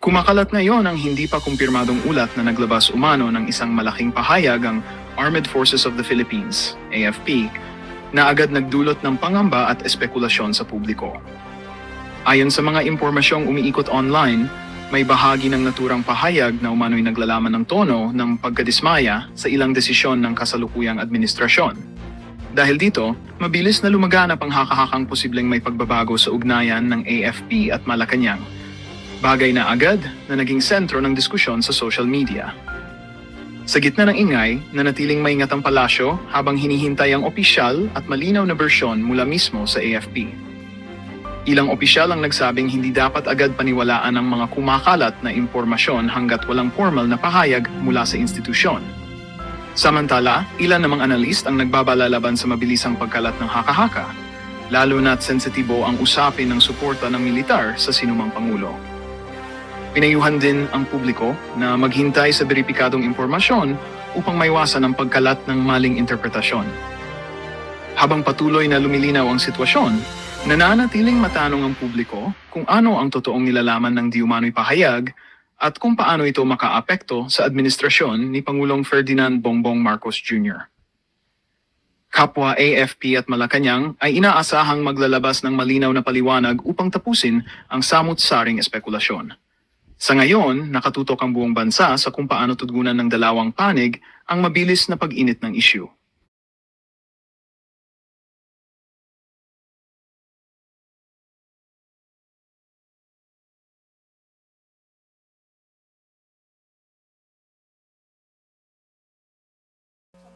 Kumakalat ngayon ang hindi pa kumpirmadong ulat na naglabas umano ng isang malaking pahayag ang Armed Forces of the Philippines, AFP, na agad nagdulot ng pangamba at espekulasyon sa publiko. Ayon sa mga impormasyong umiikot online, may bahagi ng naturang pahayag na umano'y naglalaman ng tono ng pagkadismaya sa ilang desisyon ng kasalukuyang administrasyon. Dahil dito, mabilis na lumaganap ang haka-hakang posibleng may pagbabago sa ugnayan ng AFP at Malacanang. Bagay na agad na naging sentro ng diskusyon sa social media. Sa gitna ng ingay, nanatiling maingat ang palasyo habang hinihintay ang opisyal at malinaw na bersyon mula mismo sa AFP. Ilang opisyal ang nagsabing hindi dapat agad paniwalaan ang mga kumakalat na impormasyon hanggat walang formal na pahayag mula sa institusyon. Samantala, ilan namang analyst ang nagbabalalaban sa mabilisang pagkalat ng haka-haka, lalo na't sensitibo ang usapin ng suporta ng militar sa sinumang pangulo. Pinayuhan din ang publiko na maghintay sa beripikadong impormasyon upang maiwasan ang pagkalat ng maling interpretasyon. Habang patuloy na lumilinaw ang sitwasyon, nananatiling matanong ang publiko kung ano ang totoong nilalaman ng di umano'y pahayag at kung paano ito makaapekto sa administrasyon ni Pangulong Ferdinand Bongbong Marcos Jr. Kapwa AFP at Malacanang ay inaasahang maglalabas ng malinaw na paliwanag upang tapusin ang samut-saring espekulasyon. Sa ngayon, nakatutok ang buong bansa sa kung paano tugunan ng dalawang panig ang mabilis na pag-init ng issue.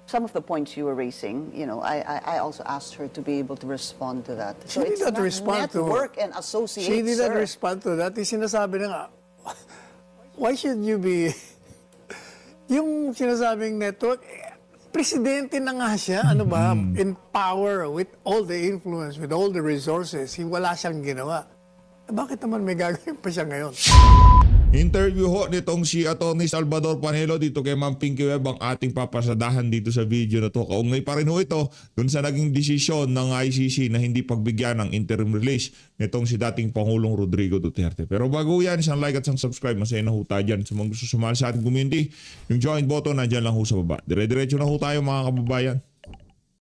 Some of the points you were raising, I also asked her to be able to respond to that. So She did not respond to network and associate, She did not sir. respond to that. Sinasabi na nga, why should you be, yung sinasabing network, presidente na nga siya, ano ba, in power, with all the influence, with all the resources, wala siyang ginawa. Bakit naman may gagawin pa siya ngayon? Interview ho nitong si Atty. Salvador Panelo dito kay Ma'am Pinky Webb ang ating papasadahan dito sa video na to. Kaugnay pa rin ho ito dun sa naging desisyon ng ICC na hindi pagbigyan ng interim release nitong si dating Pangulong Rodrigo Duterte. Pero bago yan, isang like at isang subscribe, masaya na ho tayo dyan. Sa mga gusto sumali sa ating community, yung join button nandyan lang ho sa baba. Dire-diretso na ho tayo mga kababayan.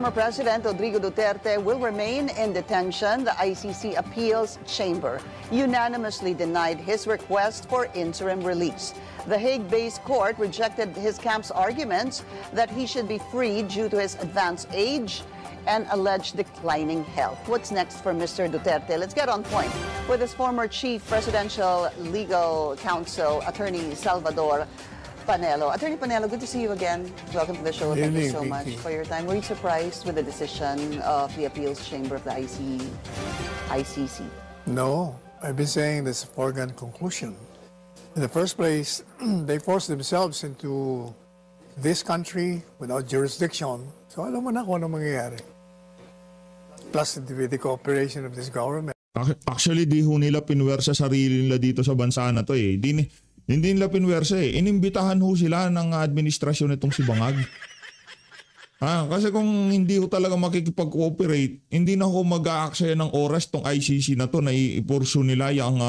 Former President Rodrigo Duterte will remain in detention. The ICC Appeals Chamber unanimously denied his request for interim release. The Hague-based court rejected his camp's arguments that he should be freed due to his advanced age and alleged declining health. What's next for Mr. Duterte? Let's get on point with his former Chief Presidential Legal Counsel, Attorney Salvador Panelo. Attorney Panelo, good to see you again. Welcome to the show. Thank you so much for your time. Were you surprised with the decision of the Appeals Chamber of the ICC? No, I've been saying this is a foregone conclusion. In the first place, they forced themselves into this country without jurisdiction. So alam mo na kung ano mangyayari. Plus with the cooperation of this government. Actually, di ho nila pinwersa sarili nila dito sa bansa na to eh. Hindi nila pinwersa eh. Inimbitahan ho sila ng administrasyon itong si Bangag. Kasi kung hindi ho talaga makikipag-cooperate, hindi na ho mag-aaksaya ng oras tong ICC na to na ipursu nila yung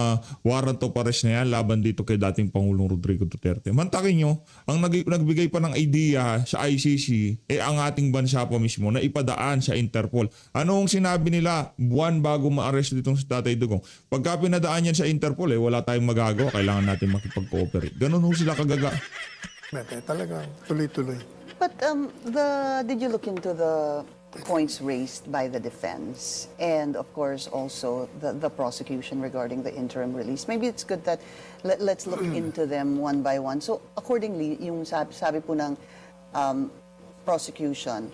warrant of arrest na yan laban dito kay dating Pangulong Rodrigo Duterte. Mantakin nyo, ang nagbigay pa ng idea sa ICC, ang ating bansa pa mismo na ipadaan sa Interpol. Anong sinabi nila buwan bago ma-arrest ditong si Tatay Dugong? Pagka pinadaan yan sa Interpol, wala tayong magagawa. Kailangan natin makipag-cooperate. Ganun ho sila kagaga. Talaga, tuloy-tuloy. But did you look into the points raised by the defense and of course also the prosecution regarding the interim release? Maybe it's good that let's look into them one by one. So accordingly, yung sabi po ng prosecution,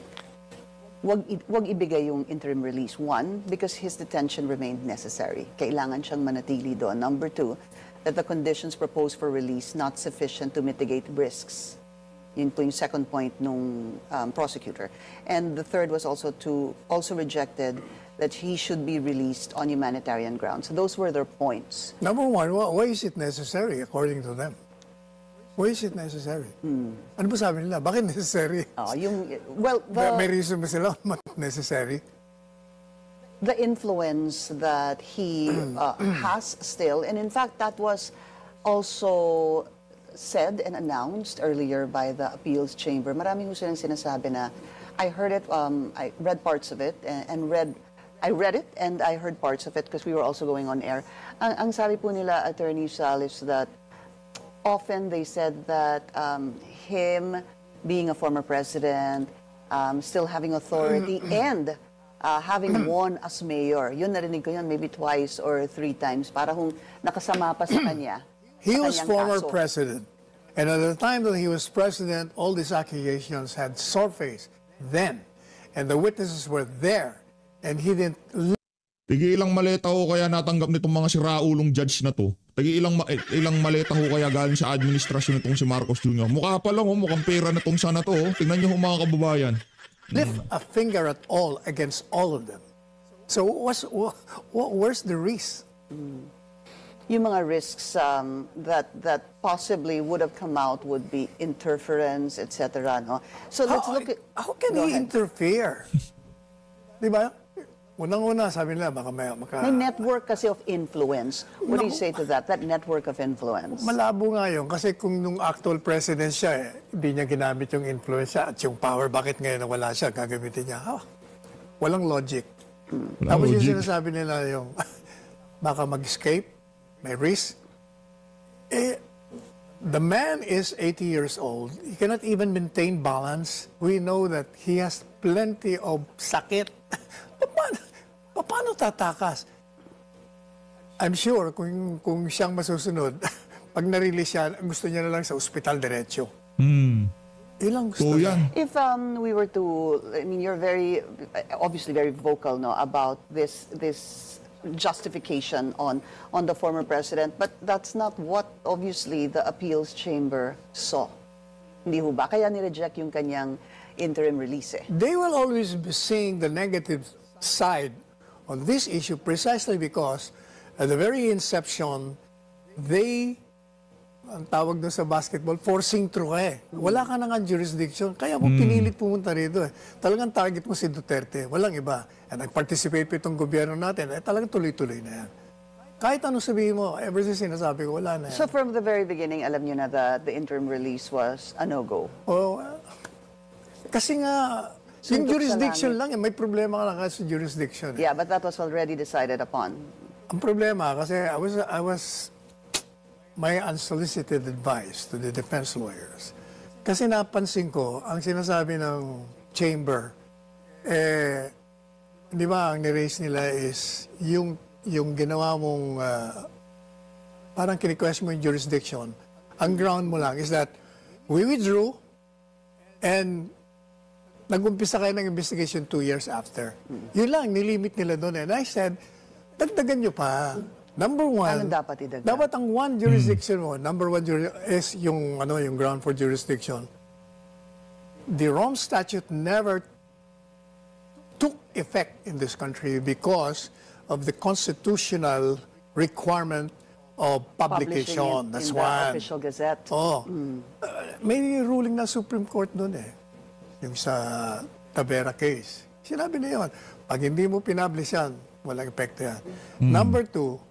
wag ibigay yung interim release. One, because his detention remained necessary. Kailangan siyang manatili doon. Number two, that the conditions proposed for release not sufficient to mitigate risks. Yun po yung second point nung prosecutor. And the third was also rejected that he should be released on humanitarian grounds. So those were their points. Number one, why is it necessary according to them? Why is it necessary? Ano ba sabi nila? Bakit necessary? May reason ba sila necessary? The influence that he has still, and in fact that was also said and announced earlier by the appeals chamber. Marami ho silang sinasabi na, I heard it, I read parts of it, I read it and I heard parts of it because we were also going on air. Ang sabi po nila, Attorney Sal, is that often they said that him being a former president, still having authority, and having won as mayor, yun narinig ko yun maybe twice or 3 times, para kung nakasama pa sa kanya. He sa was kanyang former kaso. president. And at the time that he was president, all these accusations had surfaced then. And the witnesses were there. And he didn't... Ilang maleta ho kaya natanggap nitong mga siraulong judge na to? Ilang maleta ho kaya galing sa administrasyon nitong si Marcos Jr.? Mukha pa lang, mukhang pera na tong sana to. Tingnan niyo ho mga kababayan. lift a finger at all against all of them. So where's the risk? Yung mga risks that possibly would have come out would be interference, etc. No? So let's look at... How can Go he ahead. interfere? Di ba? Unang-una, sabi nila, baka may... May network kasi of influence. What do you say to that? That network of influence. Malabo nga yun. Kasi kung nung actual president siya, hindi niya ginamit yung influence at yung power, bakit ngayon na wala siya, gagamitin niya? Walang logic. Tapos yung sinasabi nila yung baka mag-escape, may risk. The man is 80 years old. He cannot even maintain balance. We know that he has plenty of sakit. Paano tatakas? I'm sure kung siyang masusunod, pag na-release siya, gusto niya na lang sa ospital diretso. Ilang gusto niya. If we were to, I mean, you're obviously very vocal, no, about this justification on the former president, but that's not what obviously the appeals chamber saw. Hindi ho ba? Kaya ni-reject yung kanyang interim release eh. They will always be seeing the negative side on this issue precisely because at the very inception, ang tawag doon sa basketball, forcing through Wala ka na nga jurisdiction, kaya mo pinilit pumunta rito Talagang target mo si Duterte, walang iba. At nag-participate pa itong gobyerno natin, talagang tuloy-tuloy na yan. Kahit ano sabihin mo, ever since sinasabi ko, wala na yan. So from the very beginning, alam niyo na the interim release was a no-go. Kasi nga, yung jurisdiction lang, may problema ka lang sa jurisdiction. Yeah, but that was already decided upon. Ang problema, kasi I was my unsolicited advice to the defense lawyers. Kasi napansin ko, ang sinasabi ng chamber, di ba, ang niraise nila is yung ginawa mong, parang kini-question mo yung jurisdiction. Ang ground mo lang is that we withdrew and nag-umpisa kayo ng investigation 2 years after. Yun lang, nilimit nila doon. And I said, dagdagan nyo pa. Number one, Anong dapat idagdag? dapat ang one jurisdiction mo, number one is yung ground for jurisdiction. The Rome Statute never took effect in this country because of the constitutional requirement of publication. That's in the one. official gazette. May ruling ng Supreme Court doon yung sa Tavera case. Sinabi na yun, pag hindi mo pinablish yan, walang epekto yan. Number two,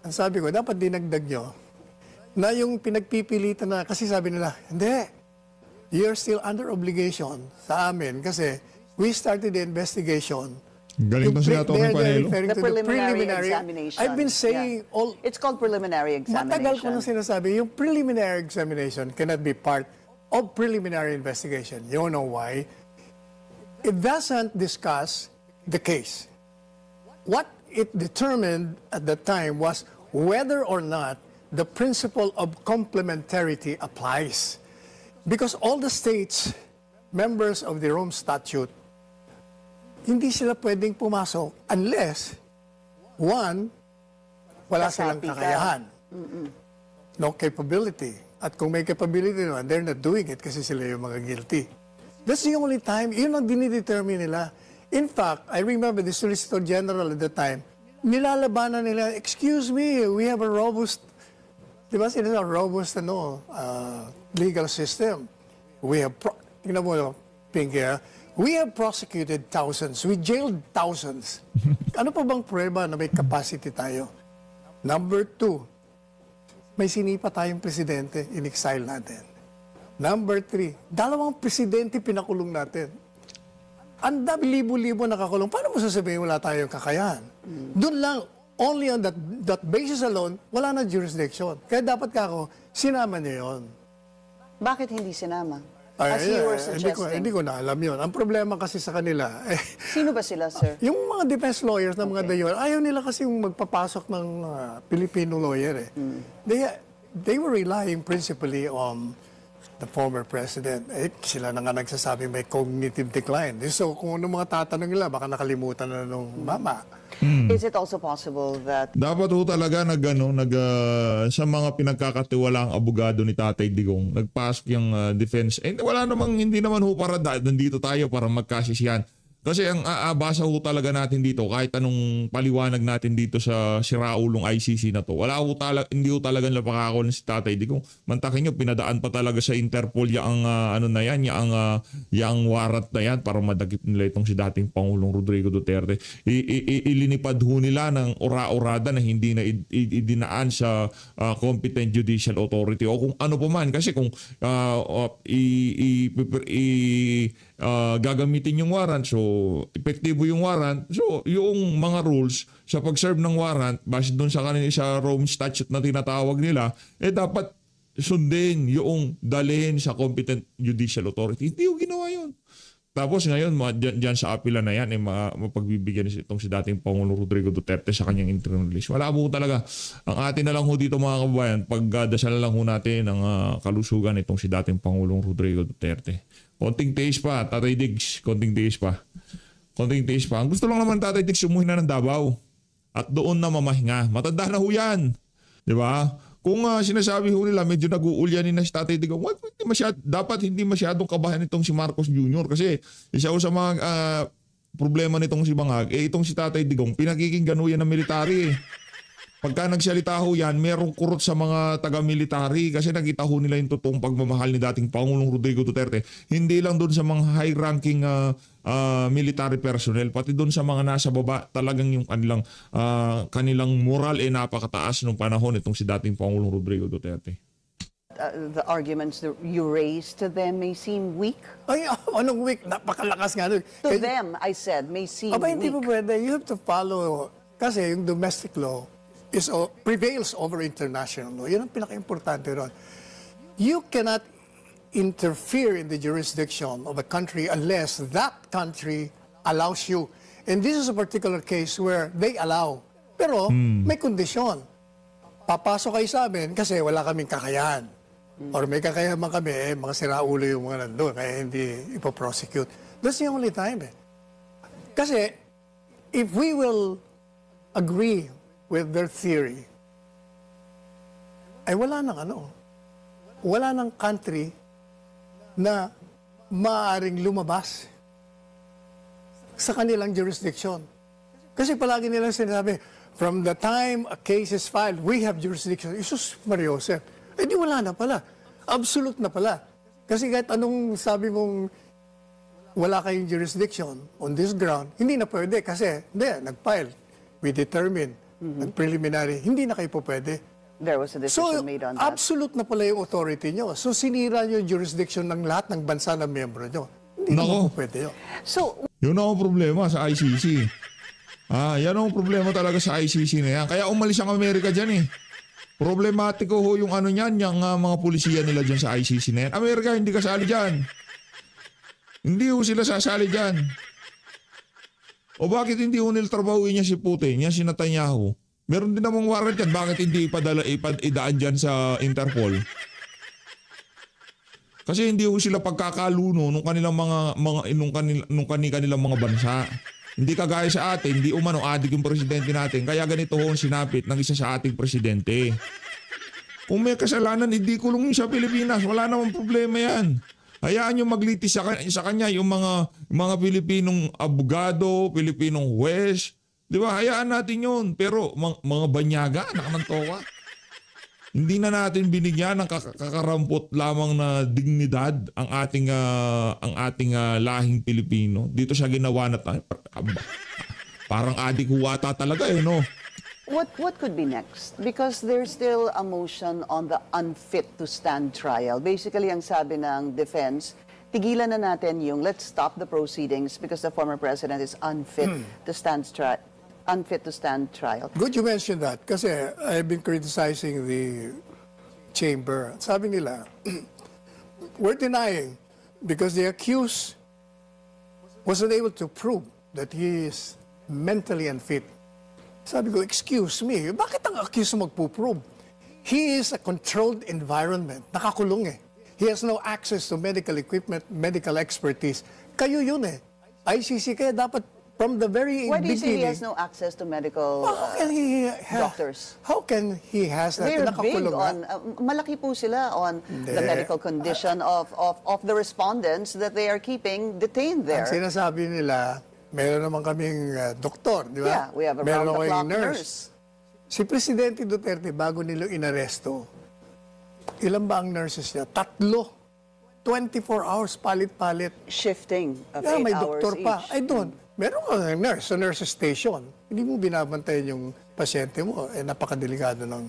ang sabi ko, dapat dinagdag nyo na yung pinagpipilitan na, kasi sabi nila, hindi, you're still under obligation sa amin kasi we started the investigation. Galing to siya, Tommy Panelo. The preliminary examination. I've been saying It's called preliminary examination. matagal ko na sinasabi, yung preliminary examination cannot be part of preliminary investigation. You know why? It doesn't discuss the case. What it determined at that time was whether or not the principle of complementarity applies. Because all the states, members of the Rome Statute, hindi sila pwedeng pumasok unless, one, wala silang kakayahan. No capability. At kung may capability naman, they're not doing it kasi sila yung mga guilty. That's the only time, yun ang dinidetermine nila. In fact, I remember the Solicitor General at the time, nilalabanan nila, excuse me, we have a robust, di ba sila robust legal system. We have, tingnan mo, Pinky, we have prosecuted thousands, we jailed thousands. Ano pa bang prueba na may capacity tayo? Number two, may sinipa tayong presidente, in-exile natin. Number 3, 2 presidente pinakulong natin. Ang libo-libo nakakulong. Paano mo sasabihin wala tayong kakayahan? Doon lang, only on that basis alone, wala na jurisdiction. Kaya dapat sinama niyo yun. Bakit hindi sinama? As you were suggesting. Hindi ko na alam yun. Ang problema kasi sa kanila, Sino ba sila, sir? yung mga defense lawyers na mga dayon, ayaw nila kasi yung magpapasok ng Filipino lawyer. They were relying principally on the former president. Sila na nga nagsasabi may cognitive decline. So kung ano mga tatanong nila, baka nakalimutan na nung mama. Is it also possible that Dapat ho talaga sa mga pinagkakatiwalaang abogado ni Tatay Digong, nagpasok yung defense. Hindi naman ho para nandito tayo para magkasisiyan. Kasi ang aabasa ho talaga natin dito, kahit anong paliwanag natin dito sa siraulong ICC na to, hindi ho talaga nila pakakakulan si Tatay Digong. Mantakin nyo, pinadaan pa talaga sa Interpol yung warrant na yan para madagip nila itong si dating Pangulong Rodrigo Duterte. Ilinipad ho nila ng ora-orada na hindi na idinaan sa competent judicial authority o kung ano pa man. Kasi kung gagamitin yung warrant, so epektibo yung warrant, so yung mga rules sa pag-serve ng warrant base doon sa kanila sa Rome Statute na tinatawag nila, dapat sundin yung dalhin sa competent judicial authority. Hindi yung ginawa yun. Tapos ngayon, dyan sa apela na yan, mapagbibigyan itong si dating Pangulong Rodrigo Duterte sa kanyang interim release. Wala po talaga. Ang atin na lang ho dito mga kababayan, pagdasal lang ho natin ang kalusugan itong si dating Pangulong Rodrigo Duterte. Konting tiis pa, Tatay Diggs. Konting tiis pa. Ang gusto lang naman Tatay Diggs, umuwi na ng Davao. At doon na mamahinga. Matanda na ho yan. Di ba? Kung sinasabi ho nila, medyo nag-uulyanin na si Tatay Digong, dapat hindi masyadong kabahan itong si Marcos Jr. Kasi isa ho sa mga problema nitong si Bangag, itong si Tatay Digong, pinakikinggan ho yan ng military. Pagka nagsalita ho yan, merong kurot sa mga taga-military kasi nakita ho nila yung totoong pagmamahal ni dating Pangulong Rodrigo Duterte. Hindi lang doon sa mga high-ranking military personnel, pati doon sa mga nasa baba, talagang yung kanilang moral napakataas nung panahon itong si dating Pangulong Rodrigo Duterte. the arguments that you raised to them may seem weak? Ay, anong weak? Napakalakas nga nun. To them, I said, may seem Aba, weak. hindi po pwede. You have to follow. Kasi yung domestic law prevails over international law. Yun ang pinaka-importante ron. You cannot interfere in the jurisdiction of a country unless that country allows you. And this is a particular case where they allow. Pero may kondisyon. Papasok kayo sa amin kasi wala kaming kakayahan. Or may kakayahan man kami, mga siraulo yung mga nandun, kaya hindi ipoprosecute. That's the only time. Kasi if we will agree with their theory, ay wala nang country na maaaring lumabas sa kanilang jurisdiction. Kasi palagi nilang sinasabi, from the time a case is filed, we have jurisdiction. Isus Mariosep. Eh di wala na pala. Absolute na pala. Kasi kahit anong sabi mong wala kayong jurisdiction on this ground, hindi na pwede kasi nag-file. We determine, nag-preliminary, hindi na kayo po pwede. There was a decision made on that. Absolute na pala yung authority nyo. So sinira nyo yung jurisdiction ng lahat ng bansa na miyembro nyo. Hindi na po pwede yun. So, yun ang problema sa ICC. Yan ang problema talaga sa ICC na yan. Kaya umalis ang Amerika dyan eh. Problematiko ho yung ano niyan, yung mga pulisiya nila dyan sa ICC na yan. Amerika, hindi kasali dyan. Hindi ho sila sasali dyan. O bakit hindi ho niltrabahuin niya si Putin, niya si Netanyahu? Meron din namang warrant yan. Bakit hindi idaan dyan sa Interpol? Kasi hindi ho sila pagkakaluno nung kanilang kanilang mga bansa. Hindi kagaya sa atin, hindi umano adik yung presidente natin. Kaya ganito ho ang sinapit ng isa sa ating presidente. Kung may kasalanan, hindi kulong yung sa Pilipinas. Wala namang problema yan. Hayaan nyo maglitis sa kanya yung mga Pilipinong abogado, Pilipinong huwes. Di ba? Hayaan natin yun. Pero mga banyaga, anak ng towa. Hindi na natin binigyan ng kakarampot lamang na dignidad ang ating lahing Pilipino. Dito siya ginawa na tayo. Parang adik huwata talaga no. What could be next? Because there's still a motion on the unfit to stand trial. Basically, ang sabi ng defense, tigilan na natin yung let's stop the proceedings because the former president is unfit to stand trial. Good you mentioned that kasi I've been criticizing the chamber. Sabi nila, we're denying because the accused wasn't able to prove that he is mentally unfit. Sabi ko, excuse me, bakit ang accused magpuprove? He is a controlled environment. Nakakulong eh. He has no access to medical equipment, medical expertise. Kayo yun eh. ICC, kaya dapat from the very Why do you beginning. say he has no access to medical How can he doctors? How can he has that? They're big Nakakulong on, malaki po sila on the medical condition of the respondents that they are keeping detained there. Ang sinasabi nila, meron naman kaming doktor, di ba? Yeah, we have a meron round-the-clock kaming nurse. Si Presidente Duterte, bago nila inaresto, ilan ba ang nurses niya? 3. 24 hours, palit-palit. Shifting of Yeah, 8 may hours doktor pa. each. I don't. Meron ka ng nurse sa nurse station. Hindi mo binabantayan yung pasyente mo. Napakadelikado ng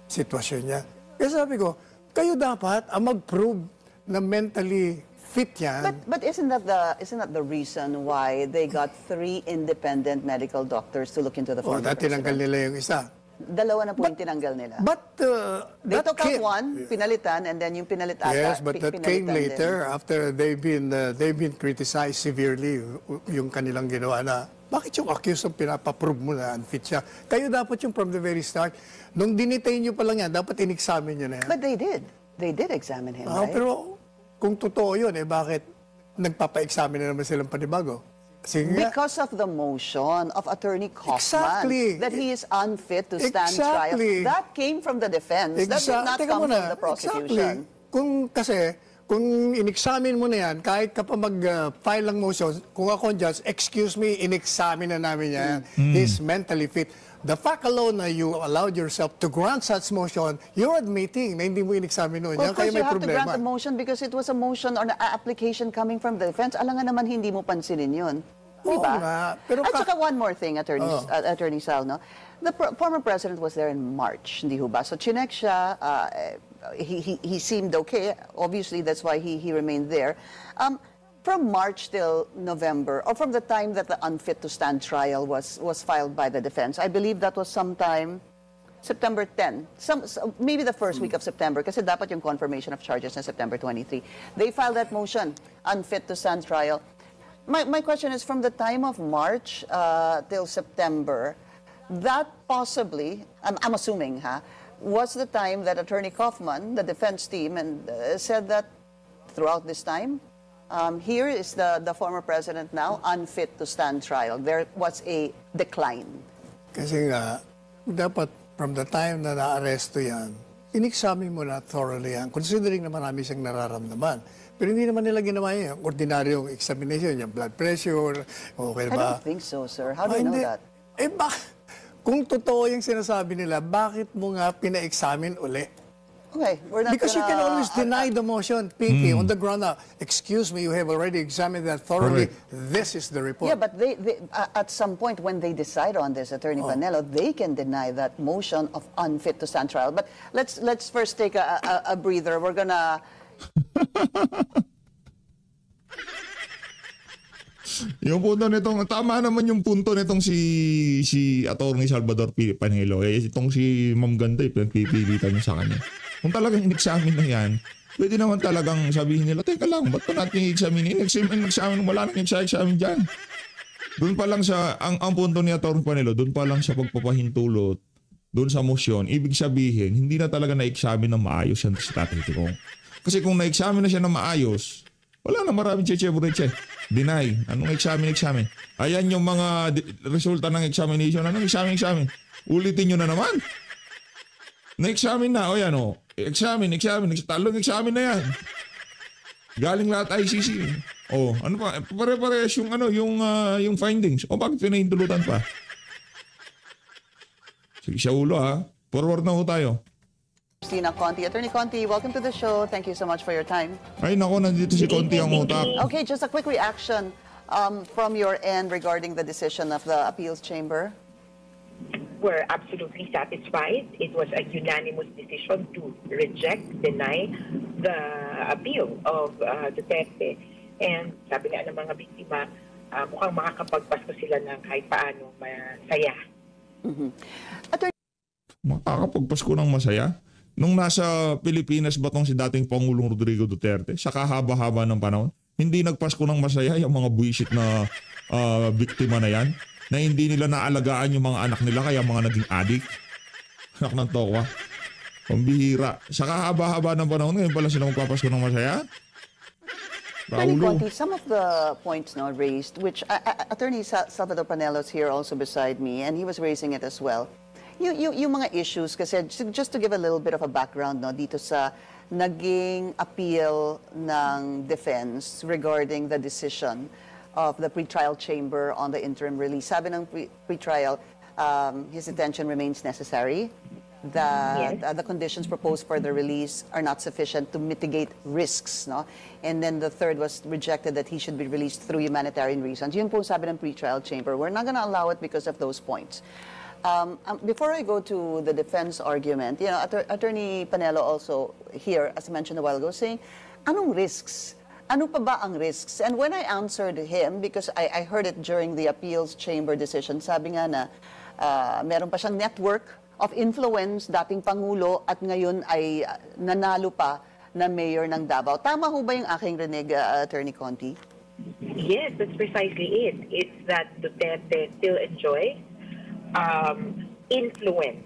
sitwasyon niya. Kaya sabi ko, kayo dapat ang mag-prove na mentally fit yan. But isn't that the reason why they got 3 independent medical doctors to look into the former Dati tinanggal president? nila yung isa. Dalawa na po yung tinanggal nila. But They that took out came- one, pinalitan, and then yung pinalit ata. Yes, but that came pinalitan later after they've been criticized severely yung kanilang ginawa na bakit yung accused ang pinapaprove mo na unfit siya? Kayo dapat yung from the very start. Nung dinitain nyo pa lang yan, dapat in-examine nyo na yan. But they did. They did examine him, right? Pero kung totoo yun, bakit nagpapa-examine na naman silang panibago? Sige nga. Because of the motion of Attorney Kaufman Exactly. that he is unfit to stand Exactly. trial. That came from the defense. That did not Teka come muna. from the prosecution. Exactly. Kung in-examine mo na yan, kahit ka pa mag-file ng motion, kung ako ang judge, excuse me, in-examine na namin yan. He's mentally fit. The fact alone na you allowed yourself to grant such motion, you're admitting na hindi mo in-examine noon. Well, Yan of course, kaya you may have to grant problema. the motion because it was a motion or an application coming from the defense. Alam nga naman, hindi mo pansinin yun. Di Oo ba? nga, pero At saka one more thing, Attorney Sal, no? The former president was there in March, hindi ho ba? So, chinek siya, he seemed okay. Obviously, that's why he remained there. From March till November, or from the time that the unfit to stand trial was filed by the defense, I believe that was sometime September 10. Maybe the first week of September, kasi dapat yung confirmation of charges na September 23. They filed that motion, unfit to stand trial. My question is, from the time of March till September, that possibly, I'm assuming, was the time that Attorney Kaufman, the defense team, and said that throughout this time, here is the former president now, unfit to stand trial. There was a decline. Kasi nga, dapat from the time na na-aresto yan, in-examine mo na thoroughly yan, considering na marami siyang nararamdaman. Pero hindi naman nila ginawa yan. Ordinaryong examination, yung blood pressure, okay I ba? don't think so, sir. How do you know Hindi. that? Kung totoo yung sinasabi nila, bakit mo nga pina-examine uli? Okay, we're not Because you can gonna- always deny the motion, Pinky, on the ground na, excuse me, you have already examined that thoroughly. This is the report. Yeah, but they at some point when they decide on this, Attorney Panelo, they can deny that motion of unfit to stand trial. But let's first take a breather. We're gonna. Yung punto nitong, tama naman yung punto nitong si Atty. Salvador Panelo. Itong si Ma'am Ganda, pinagpipilitan niya sa kanya. Kung talagang in-examine na yan, pwede naman talagang sabihin nila, teka lang, ba't pa natin i-examine? In-examine, wala nang i-examine dyan. Doon pa lang sa, ang punto ni Atty. Panelo, doon pa lang sa pagpapahintulot, doon sa motion, ibig sabihin, hindi na talaga na-examine ng maayos yan sa Tatay Tigong. Kasi kung na-examine na siya ng maayos, wala na maraming cheche-bureche. Deny. Anong examine? Ayan yung mga resulta ng examination. Anong examine? Ulitin nyo na naman. Na-examine na. O yan o. Examine. Talong examine na yan. Galing lahat ICC. O, ano pa? Pare-parehas yung findings. O bakit pinahintulutan pa? Sige sa ulo ha. Forward na ho tayo. Christina Conti. Attorney Conti, welcome to the show. Thank you so much for your time. Ay nako, nandito si Conti ang utak. Okay, just a quick reaction from your end regarding the decision of the appeals chamber. were absolutely satisfied. It was a unanimous decision to reject, deny the appeal of Duterte. And sabi nga ng mga biktima, mukhang makakapagpasko sila ng kahit paano masaya. Makakapagpasko ng masaya? Nung nasa Pilipinas ba tong si dating Pangulong Rodrigo Duterte, sa kahaba-haba ng panahon, hindi nagpasko ng masaya yung mga buwisit na biktima na yan, na hindi nila naalagaan yung mga anak nila kaya mga naging adik. Anak ng tokwa. Pambihira. Sa kahaba-haba ng panahon, ngayon pala sila magpapasko ng masaya? Attorney Raulo. Conti, some of the points now raised, which Attorney Salvador Panelo's here also beside me, and he was raising it as well. Yung mga issues, kasi just to give a little bit of a background no, dito sa naging appeal ng defense regarding the decision of the pretrial chamber on the interim release. Sabi ng pretrial, his detention remains necessary. That the conditions proposed for the release are not sufficient to mitigate risks. No? And then the third was rejected that he should be released through humanitarian reasons. Yun po sabi ng pretrial chamber. We're not gonna allow it because of those points. Before I go to the defense argument, you know, Attorney Panelo also here, as I mentioned a while ago, saying, anong risks? Ano pa ba ang risks? And when I answered him, because I heard it during the appeals chamber decision, sabi nga na meron pa siyang network of influence, dating Pangulo, at ngayon ay nanalo pa na mayor ng Davao. Tama ho ba yung aking rinig, Attorney Conti? Yes, that's precisely it. It's that Duterte still enjoys influence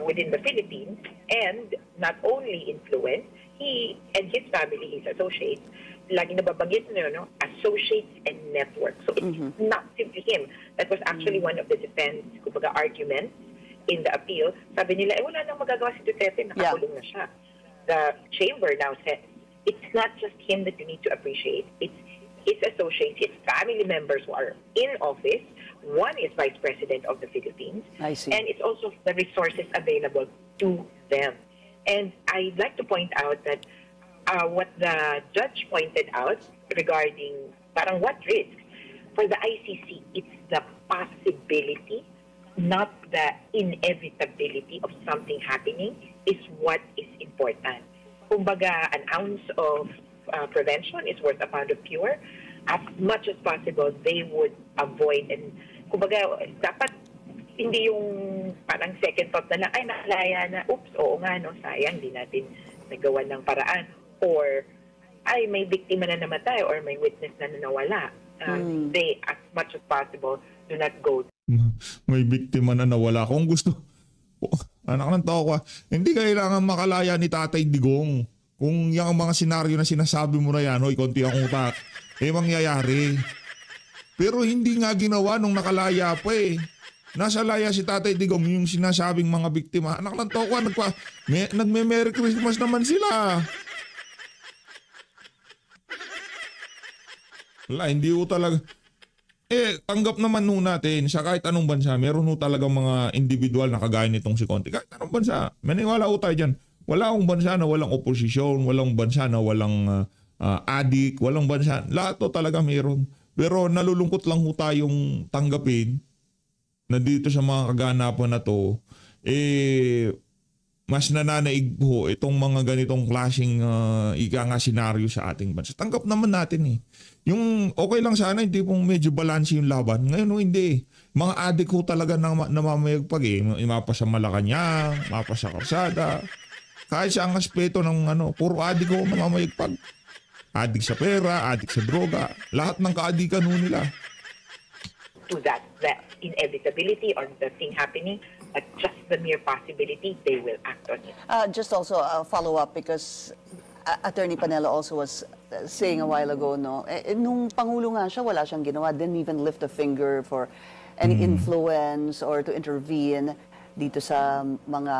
within the Philippines, and not only influence, he and his family, his associates, lagi nababanggit no, associates and networks. So it's not simply him. That was actually one of the defense, kumbaga, arguments in the appeal. Sabi nila, wala nang magagawa si Duterte, nakakulong na siya. The chamber now says, it's not just him that you need to appreciate. It's his associates, his family members who are in office. One is Vice President of the Philippines. I see. And it's also the resources available to them. And I'd like to point out that what the judge pointed out regarding parang what risk, for the ICC, it's the possibility, not the inevitability of something happening, is what is important. Kumbaga, an ounce of prevention is worth a pound of cure. As much as possible, they would avoid, and kumbaga, dapat hindi yung parang second thought na lang, ay nakalaya na, oops, oo nga, no, sayang, di natin nagawa ng paraan. Or, ay may biktima na namatay or may witness na nawala. They, as much as possible, do not go. May biktima na nawala. Kung gusto, anak ng tao ka, hindi kailangan makalaya ni Tatay Digong. Kung yung mga senaryo na sinasabi mo na yan, hoy, konti ang utak, mangyayari. Pero hindi nga ginawa nung nakalaya pa eh. Nasa laya si Tatay Digong, yung sinasabing mga biktima. Anak ng tao ka, nagme-Merry Christmas naman sila. Wala, hindi ko talaga. Tanggap naman nung natin sa kahit anong bansa, meron ho talagang mga individual na kagaya nitong si Conti. Kahit anong bansa, maniwala ho tayo dyan. Wala akong bansa na walang oposisyon, walang bansa na walang adik, walang bansa. Lahat to talaga meron. Pero nalulungkot lang ho tayong tanggapin na dito sa mga kaganapan na to, mas nananaig ho itong mga ganitong klaseng senaryo sa ating bansa. Tanggap naman natin eh. Yung okay lang sana, hindi pong medyo balance yung laban. Ngayon hindi. Mga adik ho talaga namamayagpag eh. Mapa sa Malacanang, mapa sa Karsada. Kahit sa ang aspeto ng puro adik ho namamayagpag. Adik sa pera, adik sa droga. Lahat ng kaadikan ho nila. To that inevitability or the thing happening, but just the mere possibility, they will act on it. Just also a follow-up because Attorney Panelo also was saying a while ago, no, nung Pangulo nga siya, wala siyang ginawa, didn't even lift a finger for any influence or to intervene dito sa mga